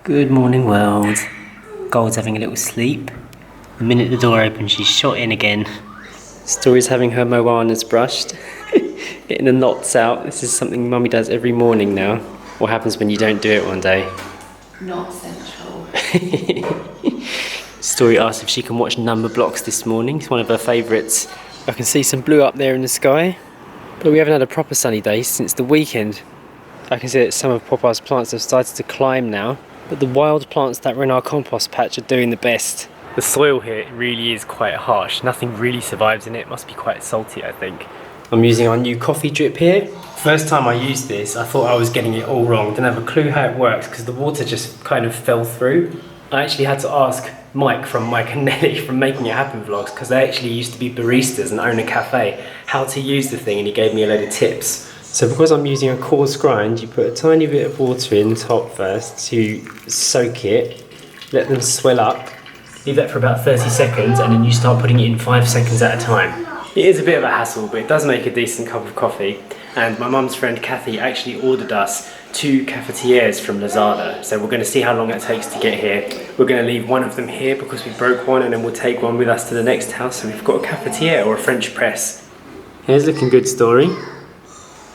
Good morning, world. Gold's having a little sleep. The minute the door opens, she's shot in again. Story's having her Moanas brushed, getting the knots out. This is something Mummy does every morning now. What happens when you don't do it one day? Not central. Story asked if she can watch Number Blocks this morning. It's one of her favourites. I can see some blue up there in the sky, but we haven't had a proper sunny day since the weekend. I can see that some of Papa's plants have started to climb now, but the wild plants that were in our compost patch are doing the best. The soil here really is quite harsh. Nothing really survives in it. It must be quite salty, I think. I'm using our new coffee drip here. First time I used this, I thought I was getting it all wrong. Didn't have a clue how it works because the water just kind of fell through. I actually had to ask Mike from Mike and Nelly from Making It Happen vlogs, because they actually used to be baristas and own a cafe, how to use the thing, and he gave me a load of tips. So because I'm using a coarse grind, you put a tiny bit of water in top first to soak it, let them swell up, leave that for about 30 seconds, and then you start putting it in 5 seconds at a time. It is a bit of a hassle, but it does make a decent cup of coffee. And my mum's friend Kathy actually ordered us 2 cafetières from Lazada. So we're going to see how long it takes to get here. We're going to leave one of them here because we broke one, and then we'll take one with us to the next house. So we've got a cafetière or a French press. Here's looking good, Story.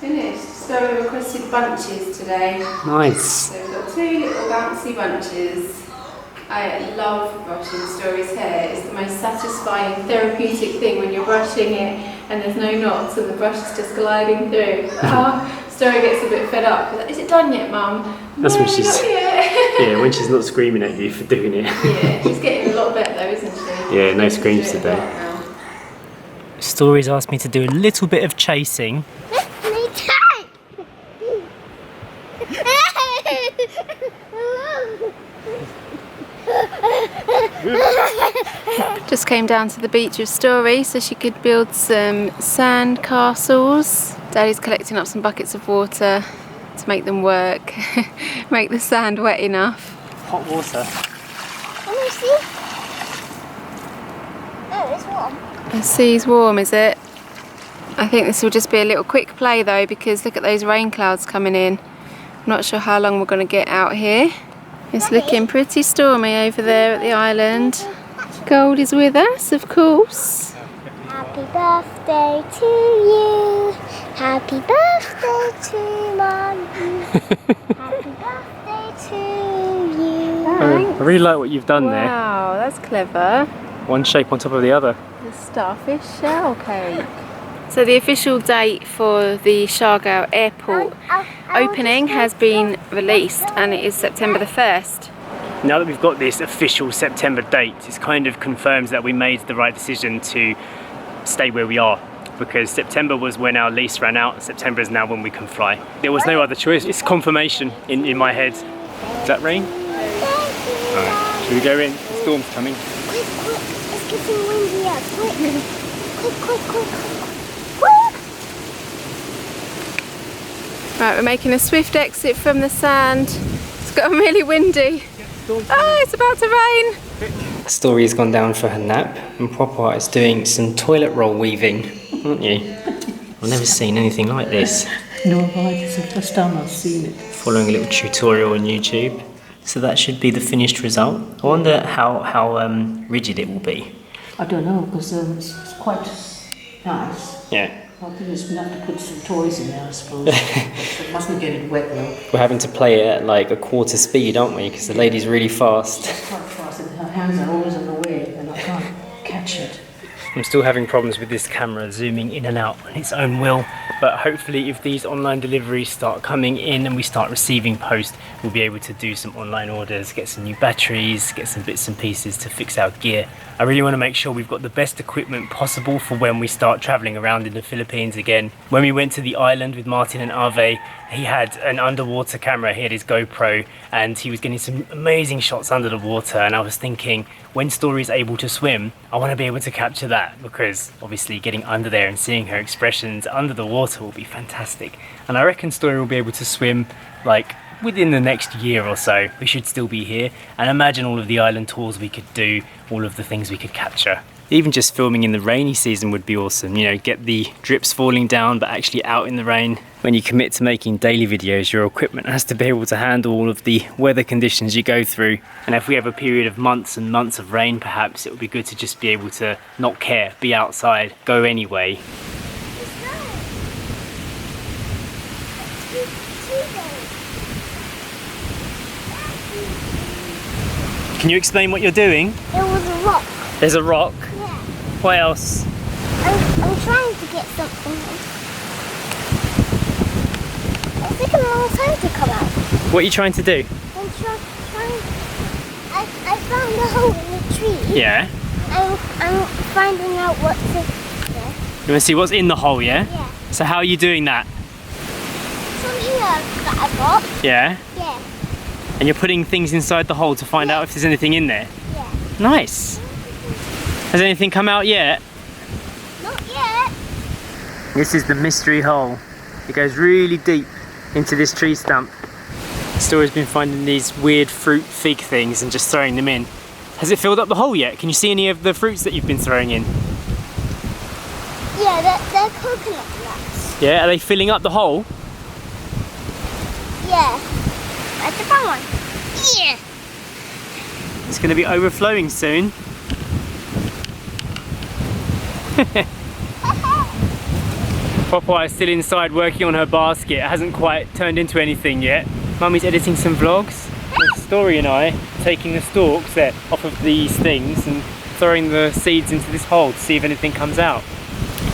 Finished. So we requested bunches today. Nice. So we've got 2 little bouncy bunches. I love brushing Story's hair. It's the most satisfying therapeutic thing when you're brushing it and there's no knots and the brush is just gliding through. Story gets a bit fed up. Is it done yet, Mum? That's no, when she's not yet. yeah, when she's not screaming at you for doing it. Yeah, she's getting a lot better though, isn't she? Yeah, no screams today. Story's asked me to do a little bit of chasing. Just came down to the beach with Story so she could build some sand castles. Daddy's collecting up some buckets of water to make them work, make the sand wet enough. Hot water. Let me see. Oh, it's warm. The sea's warm, is it? I think this will just be a little quick play though, because look at those rain clouds coming in. I'm not sure how long we're going to get out here. It's looking pretty stormy over there at the island. Gold is with us, of course. Happy birthday to you. Happy birthday to Mommy. Happy birthday to you. I really like what you've done there. Wow, that's clever. One shape on top of the other. The starfish shell cake. So the official date for the Siargao airport opening has been released, and it is September the 1st. Now that we've got this official September date, it kind of confirms that we made the right decision to stay where we are, because September was when our lease ran out, and September is now when we can fly. There was no other choice. It's confirmation in my head. Is that rain? Alright, should we go in? The storm's coming. Quick, it's getting windy out. Quick. Right, we're making a swift exit from the sand. It's gotten really windy. Oh, it's about to rain. Story has gone down for her nap, and Papa is doing some toilet roll weaving, aren't you? I've never seen anything like this. No, it's the first time I've seen it. Following a little tutorial on YouTube. So that should be the finished result. I wonder how rigid it will be. I don't know, because it's quite nice. Yeah. I think we'll have to put some toys in there, I suppose. It mustn't get it wet though. We're having to play it at like a quarter speed, aren't we? Because the lady's really fast. It's quite fast, and her hands are always in the way, and I can't catch it. I'm still having problems with this camera zooming in and out on its own will, but hopefully if these online deliveries start coming in and we start receiving post, we'll be able to do some online orders, get some new batteries, get some bits and pieces to fix our gear. I really want to make sure we've got the best equipment possible for when we start traveling around in the Philippines again. When we went to the island with Martin and Ave, he had an underwater camera, he had his GoPro, and he was getting some amazing shots under the water, and I was thinking, when Story's able to swim, I want to be able to capture that, because obviously getting under there and seeing her expressions under the water will be fantastic. And I reckon Story will be able to swim like within the next year or so. We should still be here, and imagine all of the island tours we could do, all of the things we could capture. Even just filming in the rainy season would be awesome. You know, get the drips falling down, but actually out in the rain. When you commit to making daily videos, your equipment has to be able to handle all of the weather conditions you go through. And if we have a period of months and months of rain, perhaps it would be good to just be able to not care, be outside, go anyway. Can you explain what you're doing? It was a rock. There's a rock. Yeah. What else? I'm trying to get something. It's taking a long time to come out. What are you trying to do? I'm trying. I found a hole in the tree. Yeah. I'm finding out what's in there. You want to see what's in the hole, yeah? Yeah. So how are you doing that? Some here that I got. Yeah. Yeah. And you're putting things inside the hole to find out if there's anything in there? Yeah. Nice. Has anything come out yet? Not yet. This is the mystery hole. It goes really deep into this tree stump. Story's been finding these weird fruit fig things and just throwing them in. Has it filled up the hole yet? Can you see any of the fruits that you've been throwing in? Yeah, they're coconut nuts. Yeah, are they filling up the hole? Yeah. I found one. Yeah. It's going to be overflowing soon. Popeye is still inside working on her basket. It hasn't quite turned into anything yet. Mummy's editing some vlogs. And Story and I are taking the stalks there off of these things and throwing the seeds into this hole to see if anything comes out.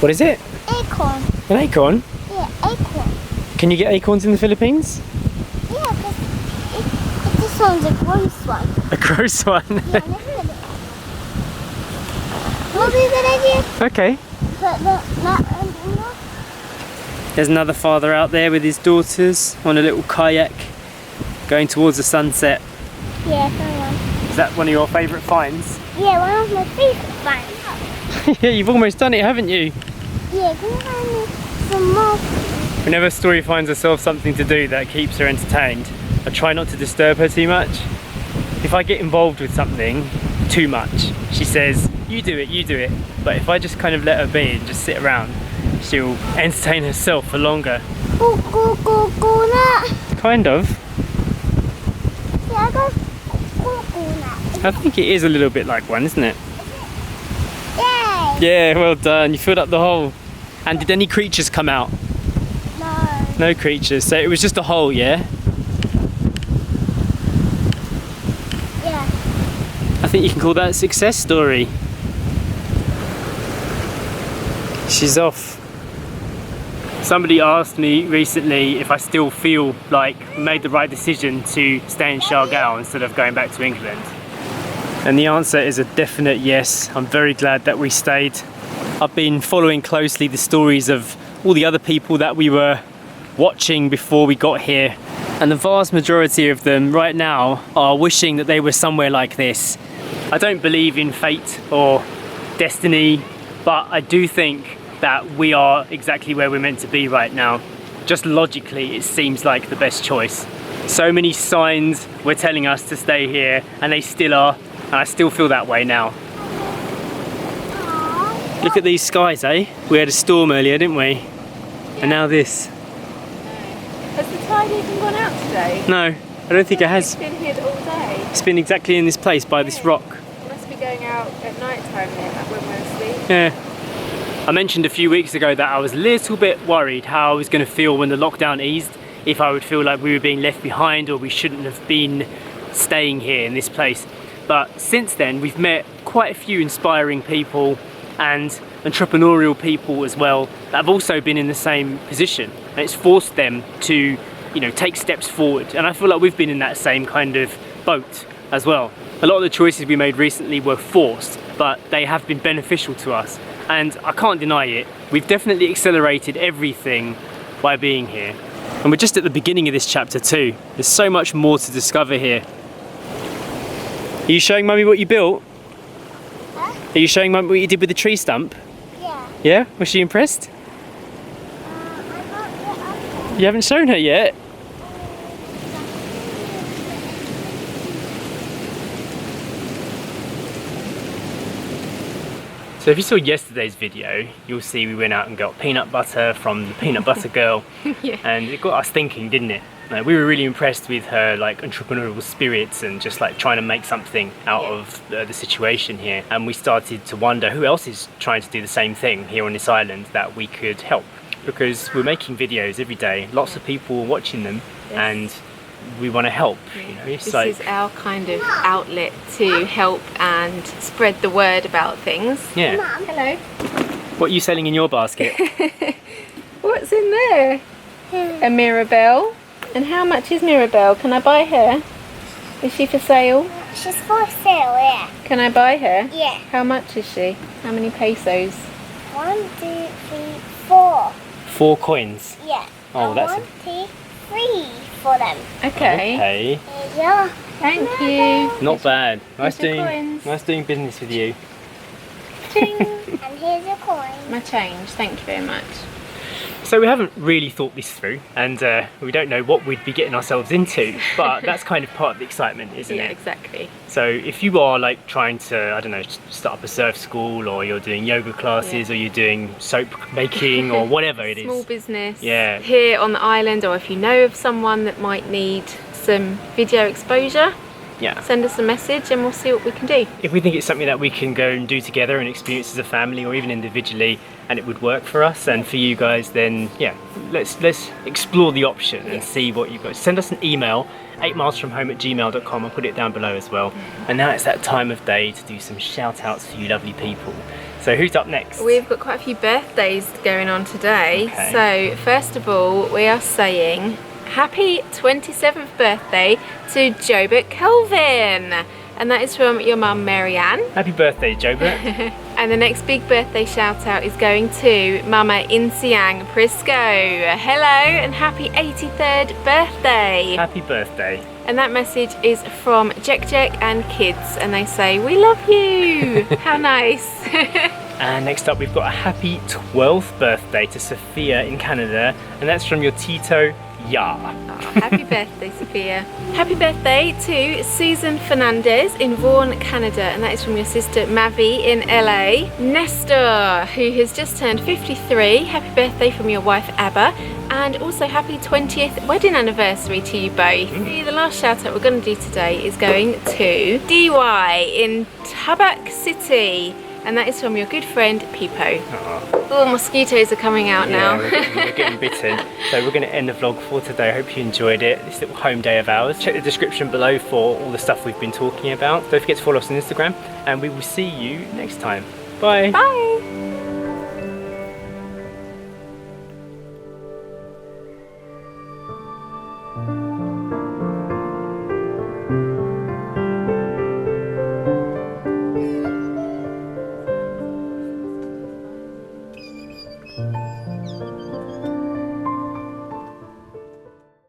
What is it? Acorn. An acorn? Yeah, acorn. Can you get acorns in the Philippines? Yeah, because this one's a gross one. A gross one? Yeah, never heard it. What is that idea? Okay. Put that under. There's another father out there with his daughters on a little kayak going towards the sunset. Yeah, someone. Is that one of your favourite finds? Yeah, one of my favorite finds. Yeah, you've almost done it, haven't you? Yeah, can you find me some more? Whenever Story finds herself something to do that keeps her entertained, I try not to disturb her too much. If I get involved with something too much, she says, you do it. But if I just kind of let her be and just sit around, she'll entertain herself for longer. Coconut. Kind of. Yeah, I got coconut. I think it is a little bit like one, isn't it? Yay! Yeah, well done. You filled up the hole. And did any creatures come out? No. No creatures. So it was just a hole, yeah? Yeah. I think you can call that a success story. She's off. Somebody asked me recently if I still feel like I made the right decision to stay in Siargao instead of going back to England. And the answer is a definite yes. I'm very glad that we stayed. I've been following closely the stories of all the other people that we were watching before we got here. And the vast majority of them right now are wishing that they were somewhere like this. I don't believe in fate or destiny, but I do think that we are exactly where we're meant to be right now. Just logically, it seems like the best choice. So many signs were telling us to stay here, and they still are, and I still feel that way now. Look at these skies, eh? We had a storm earlier, didn't we? And now this. Has the tide even gone out today? No, I don't think it has. It's been here all day. It's been exactly in this place by this rock. It must be going out at night time then, when we're asleep. Yeah. I mentioned a few weeks ago that I was a little bit worried how I was going to feel when the lockdown eased, if I would feel like we were being left behind or we shouldn't have been staying here in this place. But since then, we've met quite a few inspiring people and entrepreneurial people as well that have also been in the same position, and it's forced them to, you know, take steps forward. And I feel like we've been in that same kind of boat as well. A lot of the choices we made recently were forced, but they have been beneficial to us, and I can't deny it. We've definitely accelerated everything by being here, and we're just at the beginning of this chapter too. There's so much more to discover here. Are you showing Mummy what you built? Huh? Are you showing Mummy what you did with the tree stump? Yeah. Yeah? Was she impressed? I can't get up. You haven't shown her yet? So if you saw yesterday's video, you'll see we went out and got peanut butter from the peanut butter girl. Yeah. And it got us thinking, didn't it? We were really impressed with her like entrepreneurial spirits and just like trying to make something out of the situation here. And we started to wonder who else is trying to do the same thing here on this island that we could help. Because we're making videos every day, lots of people are watching them, and we want to help. You know, it's this is our kind of outlet to help and spread the word about things. Yeah. Mum. Hello. What are you selling in your basket? What's in there? A Mirabelle. And how much is Mirabelle? Can I buy her? Is she for sale? She's for sale, yeah. Can I buy her? Yeah. How much is she? How many pesos? 1, 2, 3, 4. 4 coins. Yeah. Oh, And that's 1, 2, 3 for them. Okay. Okay. Here you go. Thank you. Not bad. Here's your coins. Nice doing business with you. Ching. And here's your coin. My change. Thank you very much. So we haven't really thought this through, and we don't know what we'd be getting ourselves into, but that's kind of part of the excitement, isn't Yeah, it? exactly. So if you are like trying to, I don't know, start up a surf school, or you're doing yoga classes, or you're doing soap making, or whatever it is. Small business. Yeah. Here on the island, or if you know of someone that might need some video exposure, Yeah. send us a message and we'll see what we can do. If we think it's something that we can go and do together and experience as a family or even individually, and it would work for us and for you guys, then yeah, let's explore the option and see what you guys. Send us an email, 8milesfromhome@gmail.com. I'll put it down below as well. And now it's that time of day to do some shout outs for you lovely people. So who's up next? We've got quite a few birthdays going on today. Okay. So first of all, we are saying happy 27th birthday to Jobert Kelvin. And that is from your mum, Marianne. Happy birthday, Jobert. And the next big birthday shout out is going to Mama in Siang Prisco. Hello and happy 83rd birthday. Happy birthday. And that message is from Jek and kids, and they say, we love you. How nice. And next up we've got a happy 12th birthday to Sophia in Canada, and that's from your Tito Ya. Oh, happy birthday, Sophia. Happy birthday to Susan Fernandez in Vaughan, Canada, and that is from your sister Mavi in LA. Nestor, who has just turned 53, happy birthday from your wife Abba, and also happy 20th wedding anniversary to you both. The last shout out we're going to do today is going to DY in Tabak City, and that is from your good friend Pipo. Oh, mosquitoes are coming out now. We're getting bitten. So we're going to end the vlog for today. I hope you enjoyed it, this little home day of ours. Check the description below for all the stuff we've been talking about. Don't forget to follow us on Instagram, and we will see you next time. Bye. Bye.